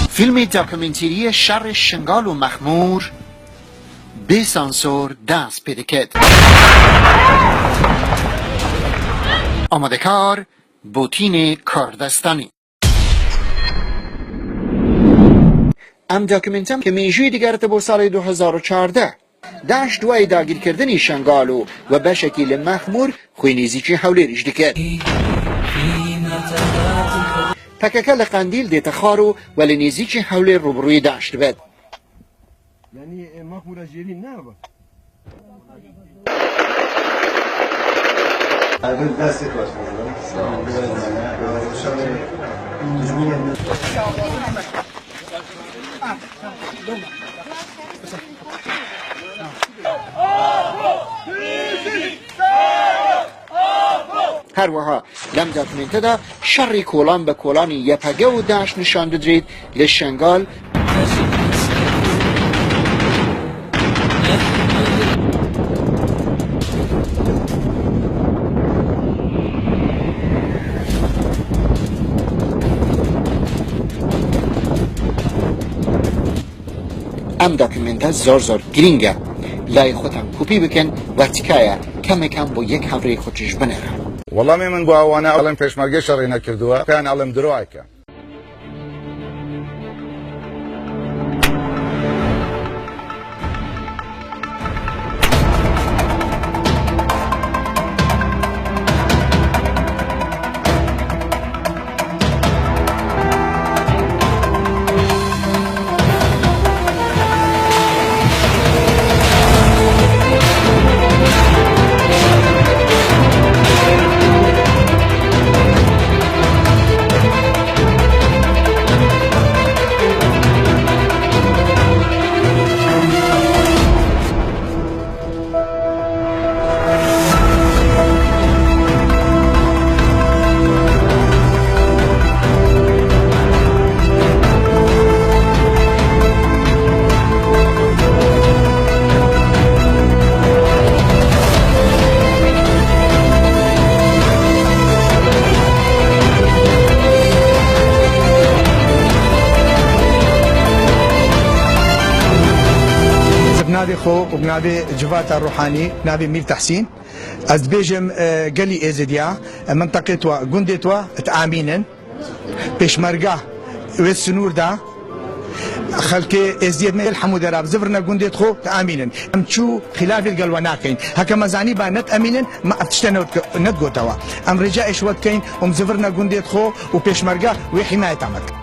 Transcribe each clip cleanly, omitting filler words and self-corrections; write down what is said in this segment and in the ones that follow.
فیلم داکومنتری شر شنگال و مخمور به سانسور دست پیدا کرد. آماده کار بوتین کاردستانی. ام داکومنتم که میجوی دیگر تبو سال 2014 داش دوای داگیر کردنی شنگالو و به شکل مخمور خوینیزی چی حولی ریش دکر تککل قندیل دیت خارو ولی نیزی چی حولی روبروی داشت بد یعنی مخمور جیری نه با دست هر وها لم داکومنته دا شر کولان به کولانی یپگه و داش نشان دادرید لشنگال ام داکومنته زور گرینگه لای خودم کوپی بکن و تکایه کم کم با یک همره خودش بنره والله من بو وانا علم پێشمەرگە شەڕی نەکردووە پێیان ئەڵێم درۆایکە بنادي خو وبنادي جفات الروحاني نابي مير تحسين از بيجم قلي ازديا منطقه توا قندي توا تامينن بيشمرقه والسنور دا خلكي ازديد من الحمود راب زفرنا قندي خو تامينن امشو خلاف القلوناكين هكا مزاني با نت امينن ما اتشتنو نت قوتوا ام رجاء شوت كاين ام زفرنا قندي خو وبيشمرقه وحمايه تامك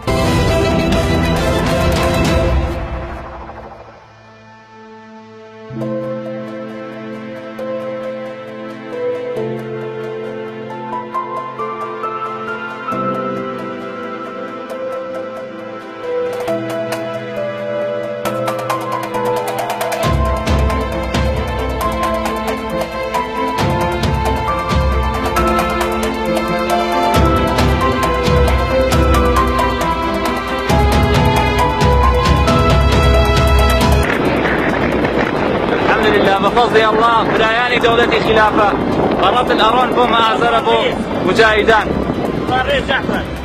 بفضل الله برایانی دولتی خلافه قررت الارون بو معذره بو مجاهدان رئيس جعفر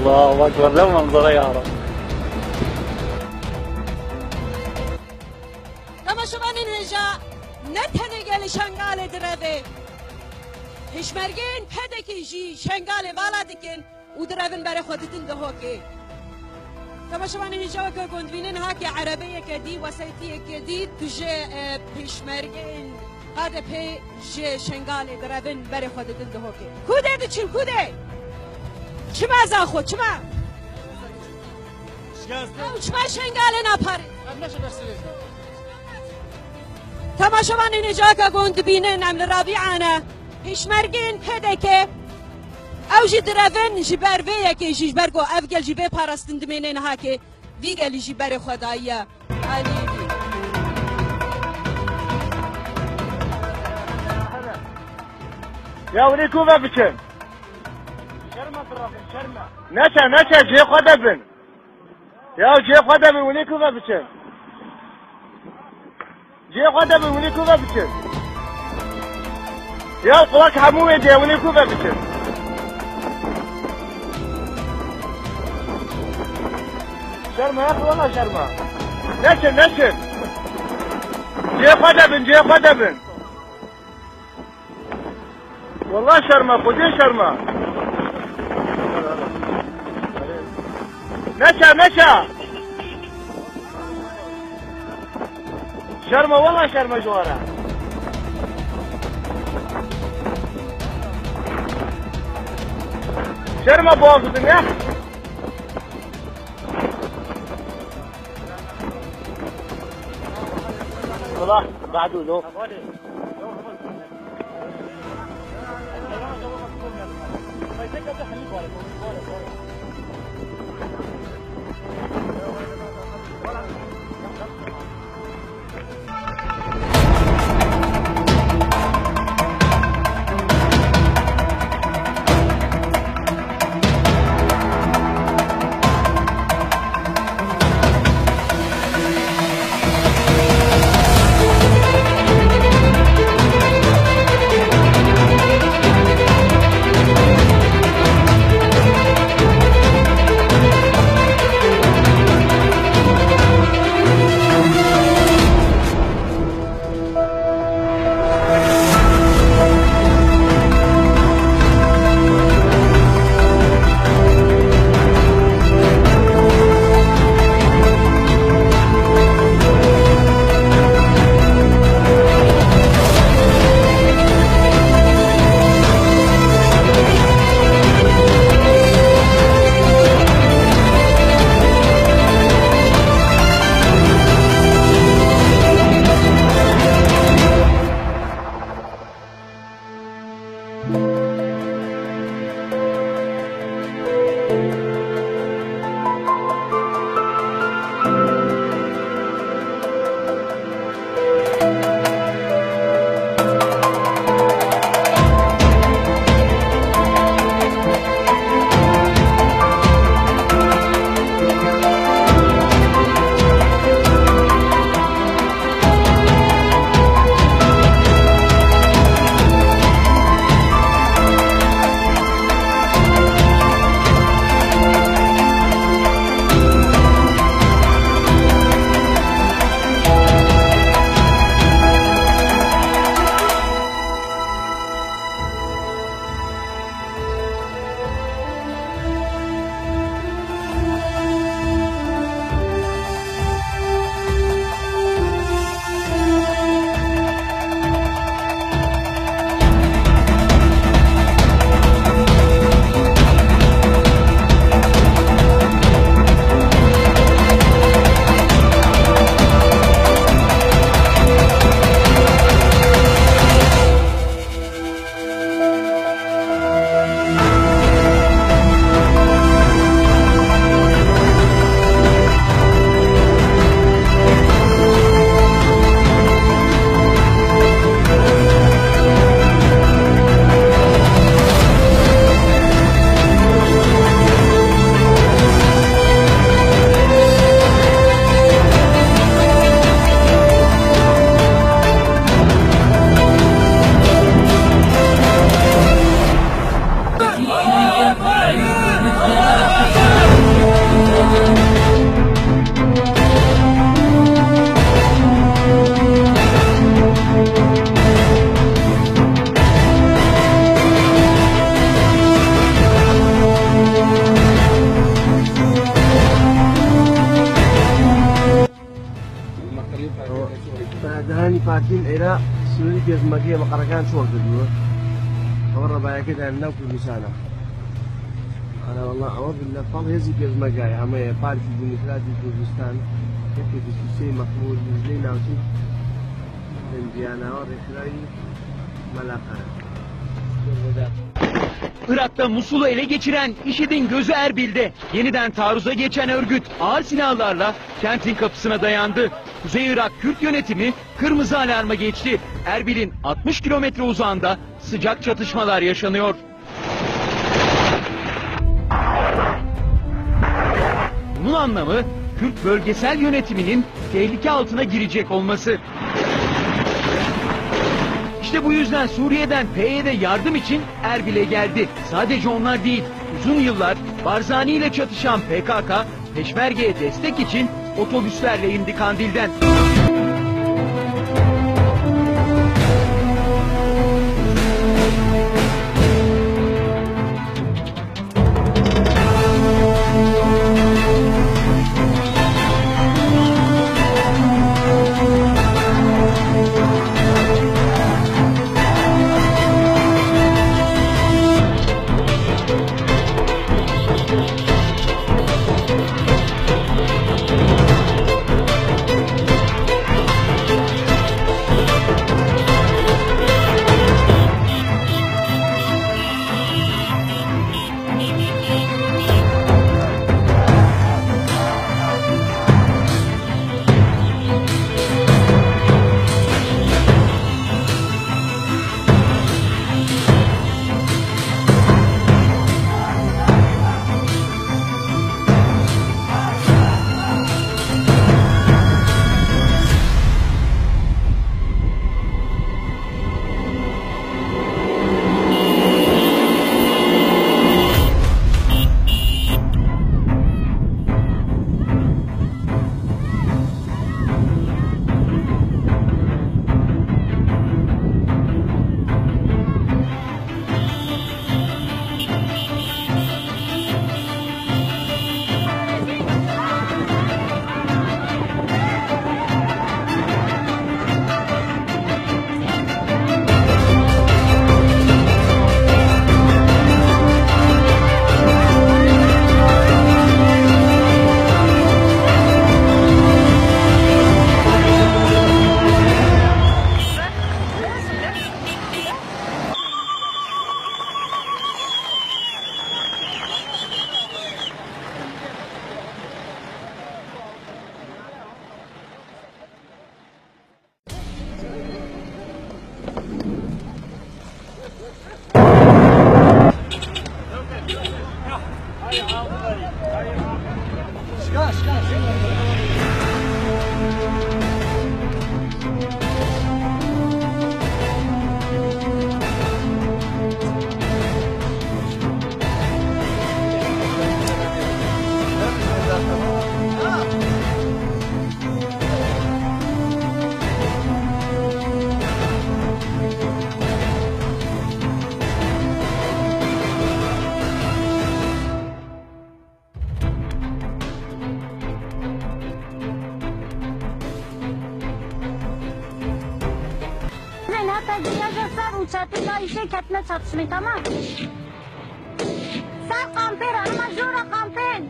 الله اكبر لو منظره يا رب كما شبان الهجا نتهنقل شنقال درابي هشمرگين پدکی جی شنقال بالا دکن و درابن برای خودتن دهوکی كما شبان الهجا وكا قندوينن هاكي عربية كدي وسيطية كدي تجي هشمرگين هذا بي جي شنقال درابن برای خودتن دهوکی كوده دچن كوده چما زاخو چما چما شنگال نپاری تماشاوان نجاکا گوند بینن عمل رابعانا هشمرگین پدکه او جی درفن جی بر وی که جی برگو افگل جی به پاراستن دمینه نه که ویگلی جی بر خدایا علی يا ولي كوفا بشن نشا جي قدبن يا جي قدبن ولي كوفا بشن جي قدبن ولي كوفا بشن يا قواك حموية دي ولي كوفا بشن شرمة يا اخي والله شرمة نشن جي قدبن والله شرمة خذي شرمة نشا شرمة والله شرمة جوارة شرمة بوظت يا والله بعده له دهاني فاتين إلى سوري كيف مجيء مقرقان شو الدنيا مرة بعد كده النوم في لسانه أنا والله أعوذ بالله طال يزي كيف مجاي عم يقال في ديمقراطية كردستان كيف تسوي مقبول مزلينا وشيء من ديانة ورخري ملاقنا Irak'ta Musul'u ele geçiren IŞİD'in gözü Erbil'de. Yeniden taarruza geçen örgüt ağır silahlarla kentin kapısına dayandı. Kuzey Irak Kürt yönetimi kırmızı alarma geçti. Erbil'in 60 kilometre uzağında sıcak çatışmalar yaşanıyor. Bunun anlamı Kürt bölgesel yönetiminin tehlike altına girecek olması. İşte bu yüzden Suriye'den PYD yardım için Erbil'e geldi. Sadece onlar değil, uzun yıllar Barzani ile çatışan PKK, Peşmerge'ye destek için otobüslerle indi Kandil'den. Ketme çatışmayı tamam. Sen kamper ama jora kamper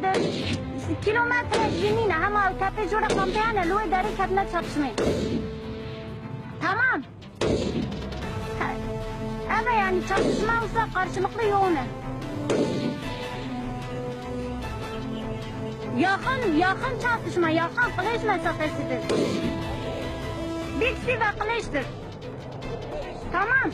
kilometre zemine ama tepe jora kamper ne loy dari ketme çatışmayı. Tamam. Evet yani çatışma olsa karşılıklı yoğun. Yakın çatışma, yakın kılıç mesafesidir. Biksi ve kılıçtır. Tamam.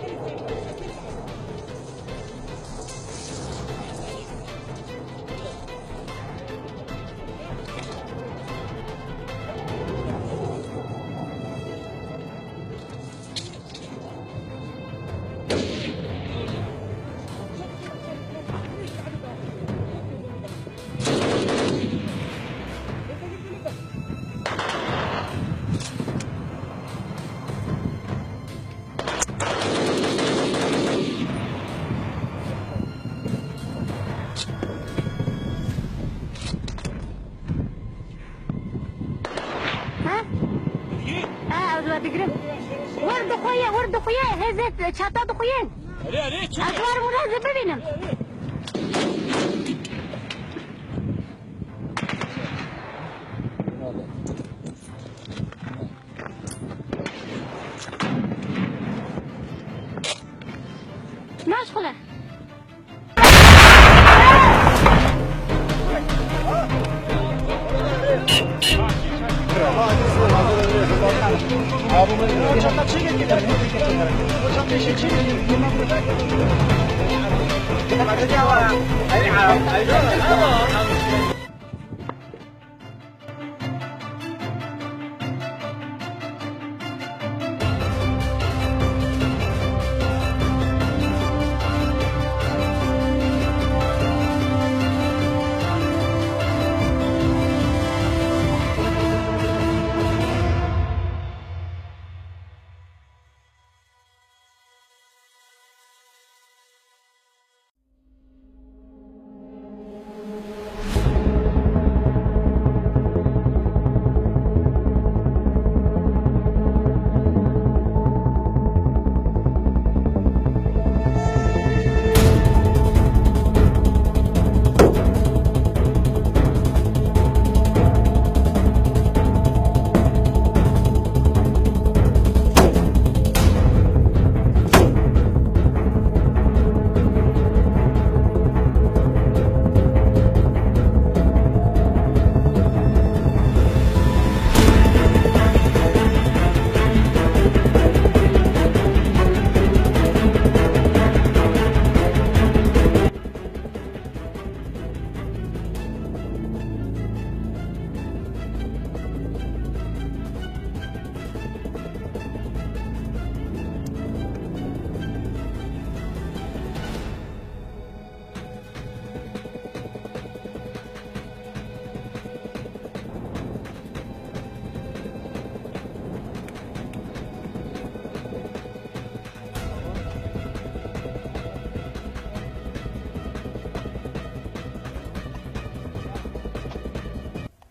ورد خويا هزت شطات خويا أكبر منازل ببينم ماشغلة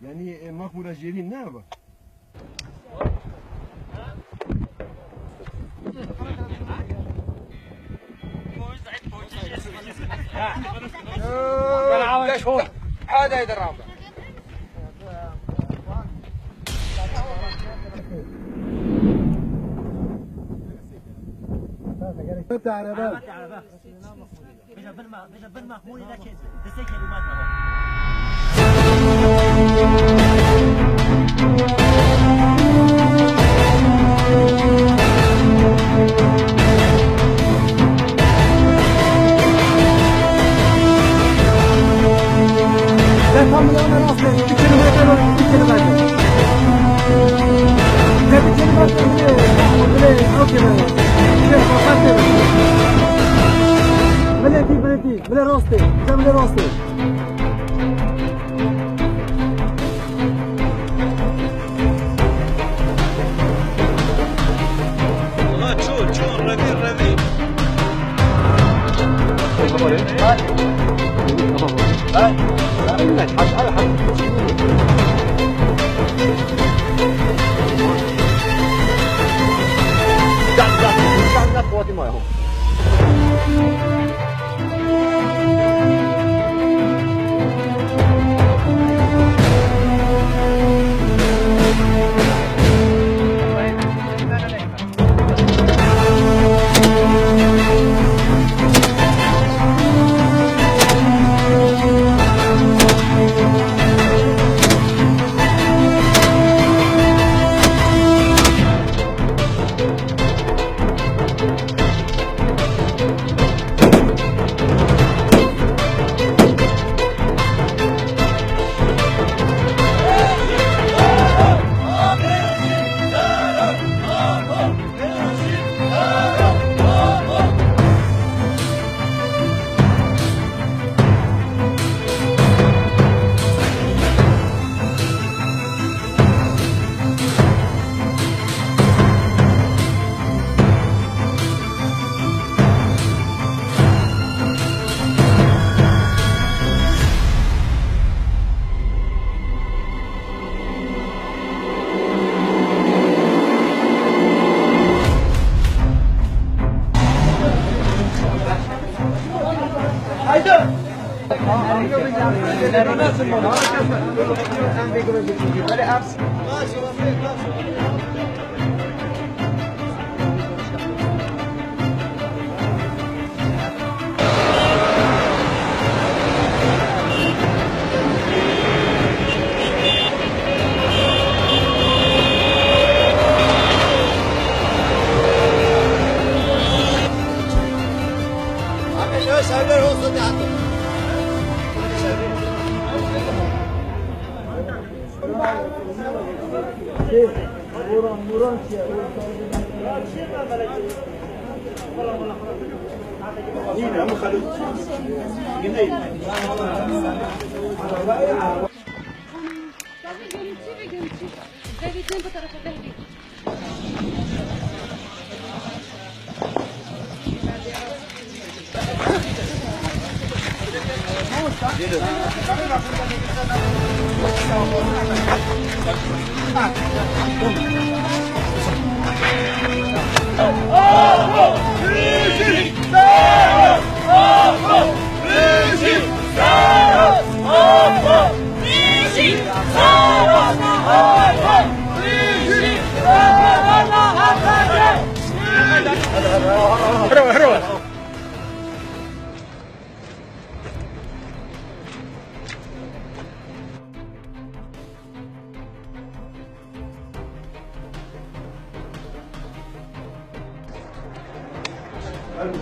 يعني ماكو مراجعين نابا هذا يدرب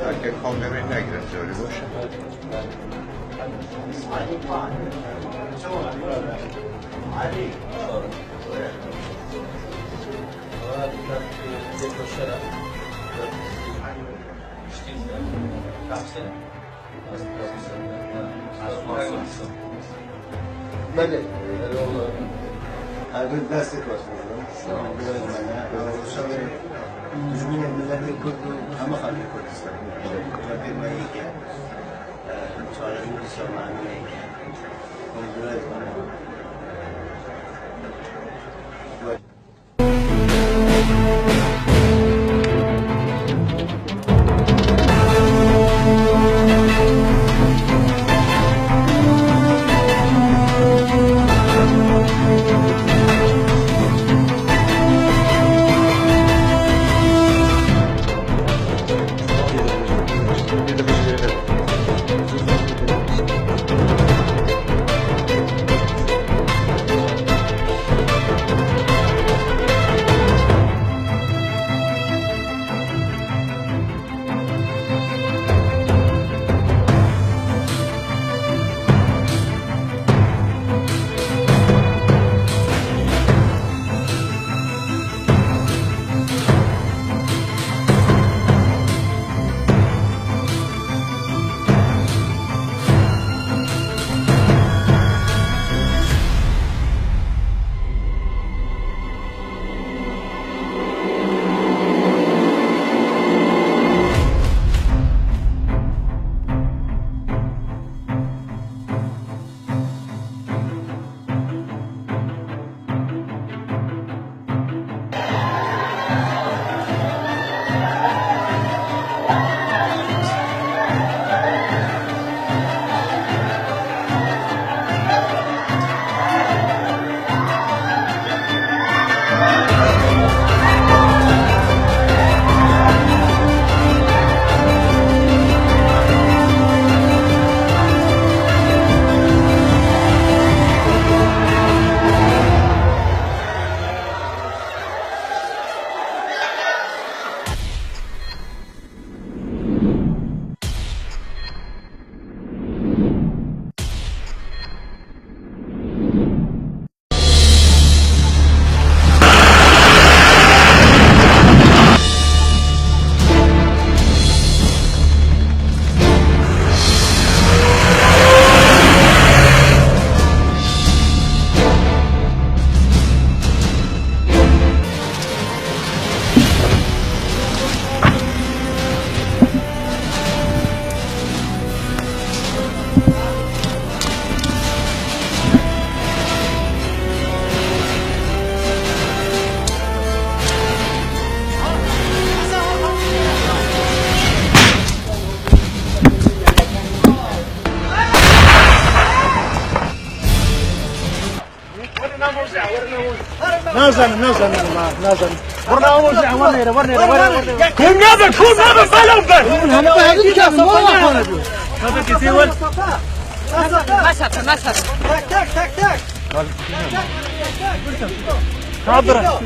Erkek kombinine girer öyle boş. بله هذا دستك تجميع الملت الكرد هم خلي كردستان تبي ما يجي صار كردستان ما يجي نازل برنا أول شيء ورنا كون نابل فلوبر هذا كثير مشهد تك حاضر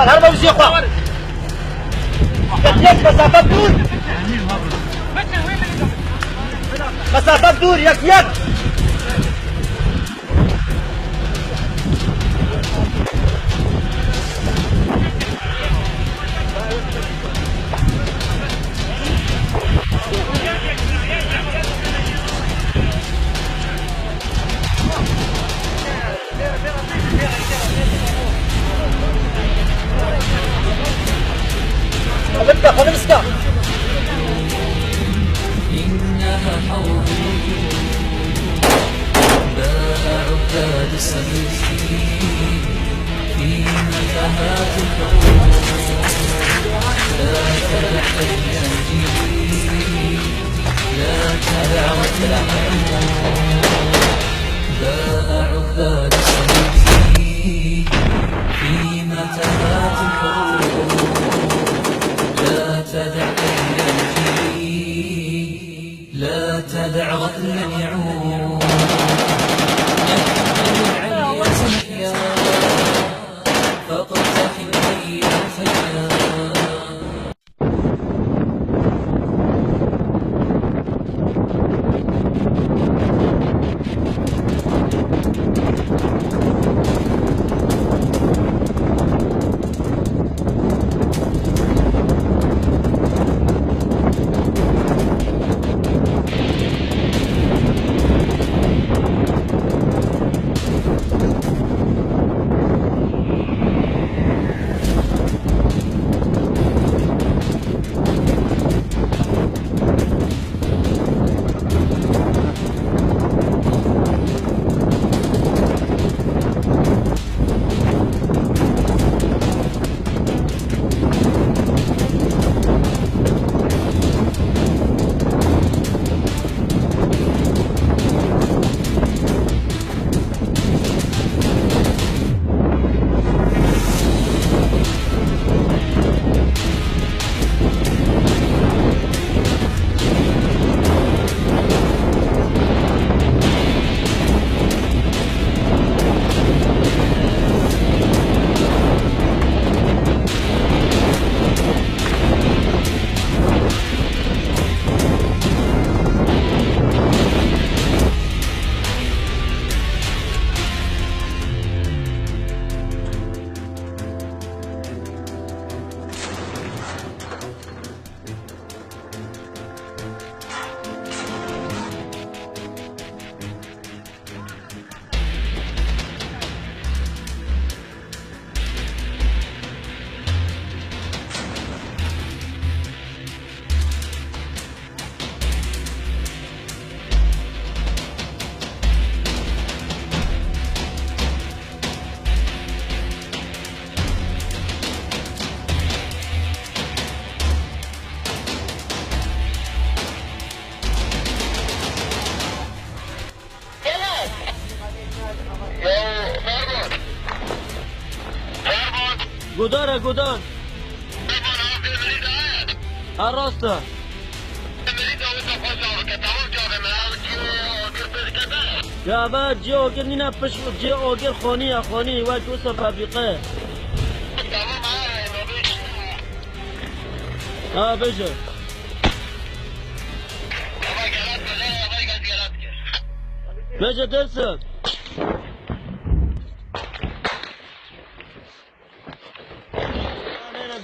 محمد هرب وزي خوا يك مسافة دور مسافة دور يك خذ مسكة إنها حوض باع عباد السبيل في متاهات الحروب لا تدع ينجي لا تدع وتلعب باع عباد السبيل في متاهات الحروب لا تدع ينجي لا تدع غفلا يعود يحمل سحيا فقد تحيي الحياة قدار قدار الراسته يا بعد جي اوگر نینا پش جي اوگر خونی و تو فابریقه بجه بجه درسك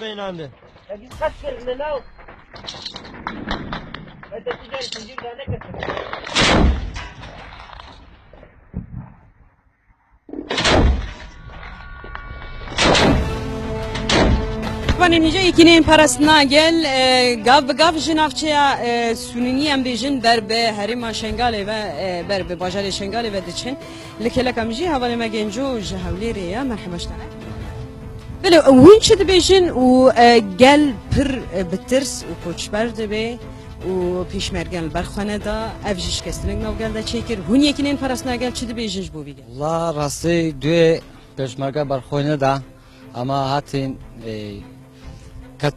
بين عنده اجي تخسر لناو انت تجي تجيب لنا طبعا نيجا يكينين بارسنا قال قاف جنافچيا سنيني ام بيجن بر به هريما شنغالي و بر به باجار شنغالي و دچن لكلا كمجي حواله ما گنجو جهولي ريا مرحبا شتنا بله وين شد بيجن و قال بر بترس و کوچبر دبه و پیشمرگان برخانه دا افجش کستنگ نو قال دا چیکر هون یکینین پارسنا قال چد بيجنج بو بيگه والله راسي دو پیشمرگا برخانه دا اما هاتين كت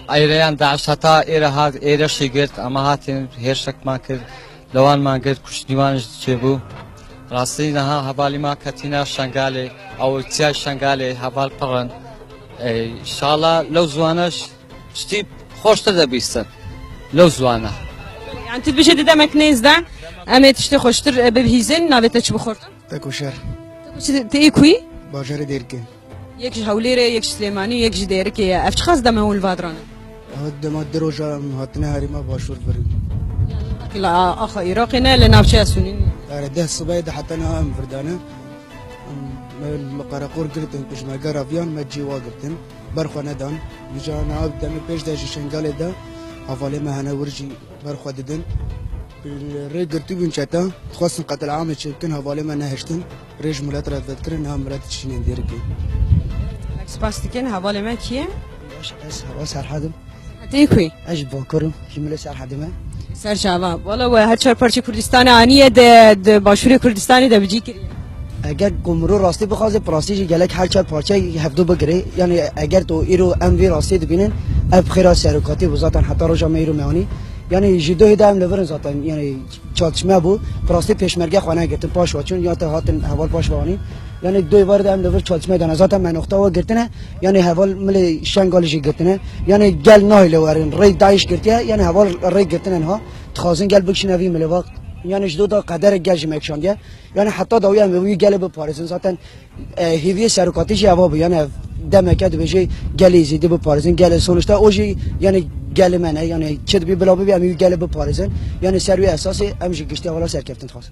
ايران داعش هتا ايرا شگرت اما هاتين هيرشك ما كر لوان ما قد كش ديوانش چبو راسي نها حوالي ما كتينا شنغالي او تيا شنغالي حوال پرن انشالله لو زوانش شتی خوشتر دبیستن لو زوانه يعني انت بجد دمك نيزدا اما تشتي خوشتر ببهيزن ناويتا چ بخورتن تكوشر تيكوي باجر ديركن يكش هوليره يكش سليماني يكش ديركي افشخاص دمول فادران هاد ما دروجا هاتنا هريما باشور برين لا اخ عراقنا لنافشه سنين ده الصبايا ده حتى انا ام فردانه القراقور قلت بش ما قرافيان ما تجي واقفتن برخو ندان يجا انا ابدا من بيش ده شنقال ده افالي ما هنا ورجي برخو ددن الري قلت بين شتا تخصن قتل عام يمكن افالي ما نهشتن ريج مولات تذكر انها مرات تشين ديركي سباستيكن حواله ما كيه اس حادم تيكوي اش بوكرم شمل سر حادمه سر شباب والله و هر چهار پارچه کردستان انیه د باشور کردستانی د بجی کری اگر گمرو راستی بخواد پراستی گلک هر چهار پارچه هفته بگیره یعنی اگر تو ایرو ام وی راستی ببینن اب خیرا سرکاتی بزاتن حتی روزا میرو میانی یعنی جدو هدام لورن زاتن یعنی چالشمه بو پراستی پیشمرگه خانه گرتن پاش واچون یا تا هاتن حوال پاش وانی یعنی دو بار دام لور چالشمه دن زاتن من نقطه و گرتنه یعنی حوال مل شنگالشی گرتنه یعنی گل نایل ورن ری دایش گرتیه یعنی حوال ری گرتنن ها تخازن گل بکشنوی مل وقت یعنی جدو دا قدر گلج مکشاندیه یعنی حتی داوی هم وی گل به پاریزن زاتن هیوی سرکاتیش هوا بو یعنی دمکد بجی گلی زیده به پاریزن گل سونشتا اوجی یعنی گل منه یعنی چه بی بلا بی هم گل به پاریزن یعنی سروی اساسی همش گشتی حالا سرکفتن خاص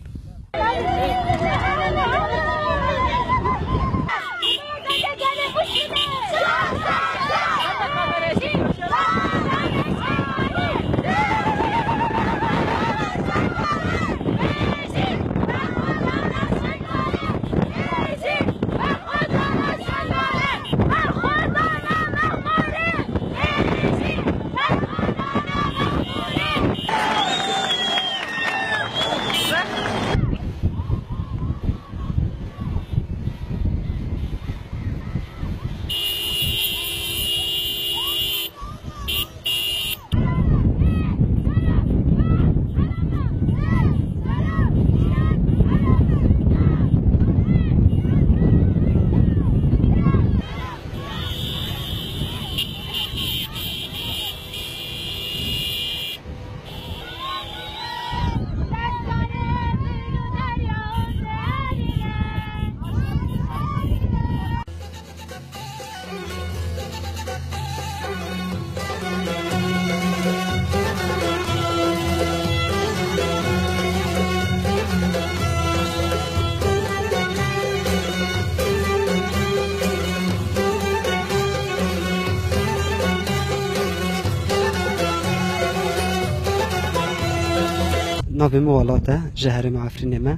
ناوی موالاته جهر معفرین ما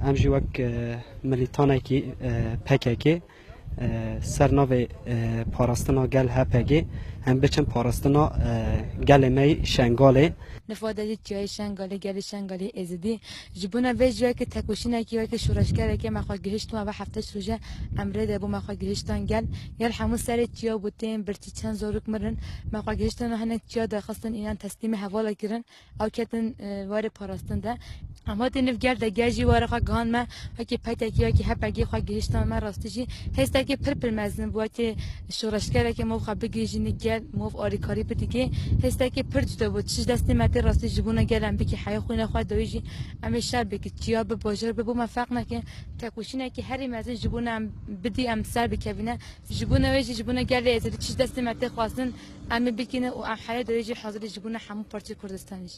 امجی وک ملیتانه کی پککی سر ناوی پاراستنا گل هپگی هم بچن پاراستنا گل می شنگاله نفاده جای شنگاله گل شنگاله ازدی جبونا وجه که تکوشینه کی و که شورشگره که مخواد گهشت و هفتش روزه امره ده بو مخواد گهشتان گل یال همون سر تیا بودیم برتی چند زورک مرن مخواد گهشتان هنه تیا دخواستن اینان تسلیم حواله کردن او کتن وار پاراستن ده اما دنف گرد گاجی واره خا گان ما که پتکی که هپگی خا گهشتان ما راستجی هست که پر مزن بود که شورشگره که مو خا بگیجین گل مو آریکاری بدیگه هست که پر جدا بود چش دست مت راستی جبونا گلم بکی حیا خونه خو دویجی اما شر بکی تیا به باجر به ما فرق نکه تکوشینه که هر مزن جبونا بدی ام سر بکوینه جبونا وجی جبونا گل از چش دست مت خواستن اما بکینه و ام حیا دویجی حاضر جبونا همون پارچه کردستانیش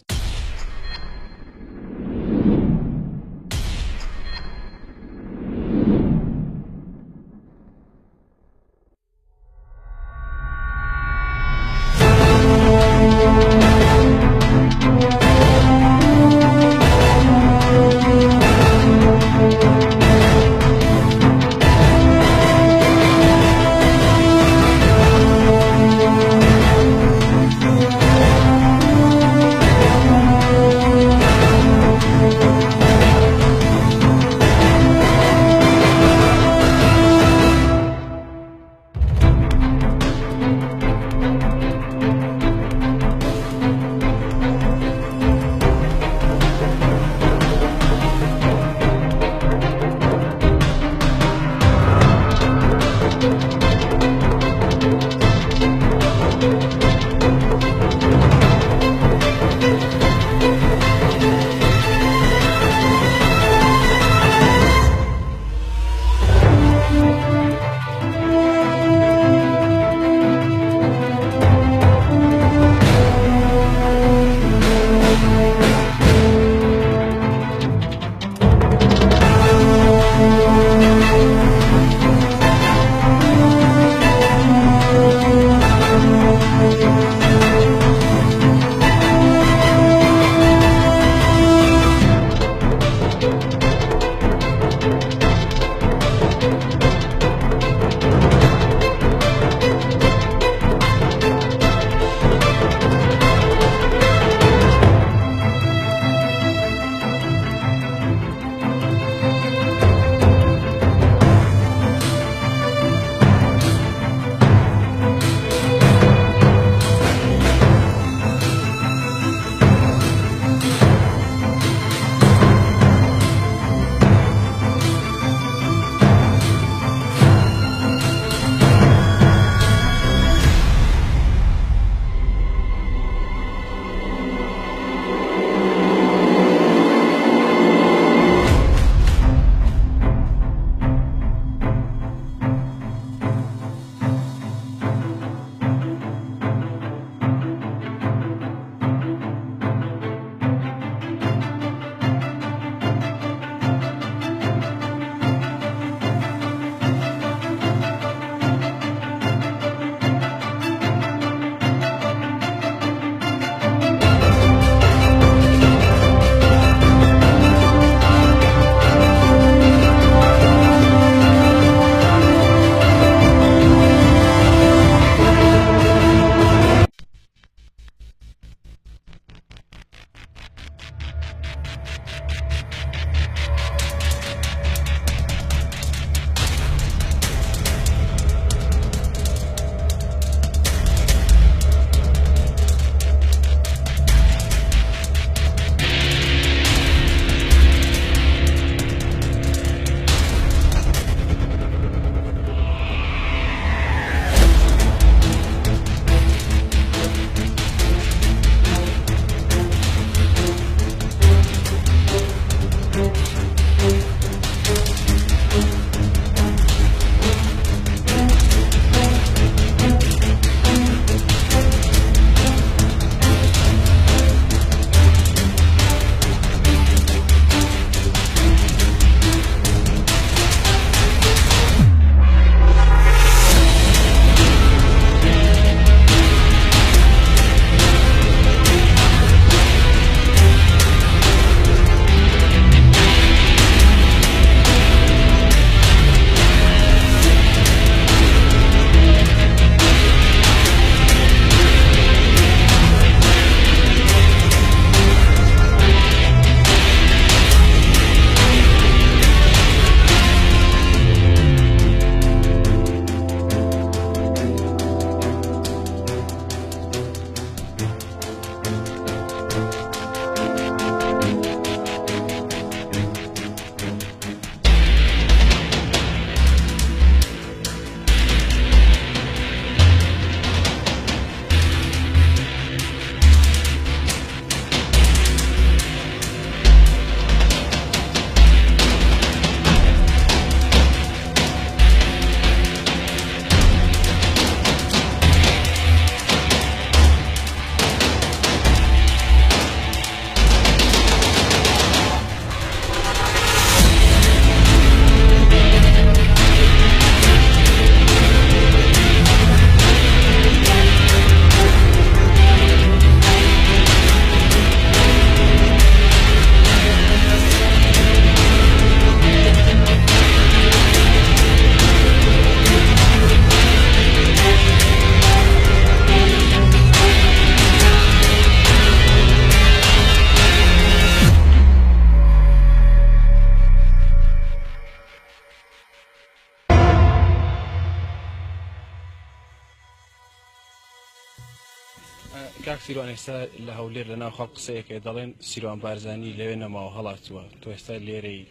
کاک سیروان ئێستا لە هەولێر لە ناو خەڵک قسەیەکە دەڵێن سیروان بارزانی لەوێ نەماوە هەڵاتووە تۆ ئێستا لێرەی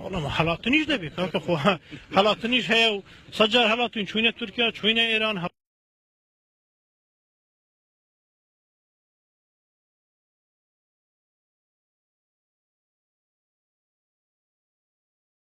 والله ما هەڵاتنیش دەبێت کاکە خۆ هەڵاتنیش هەیە و سەجار هەڵاتین چوینە تورکیا چوینە ئێران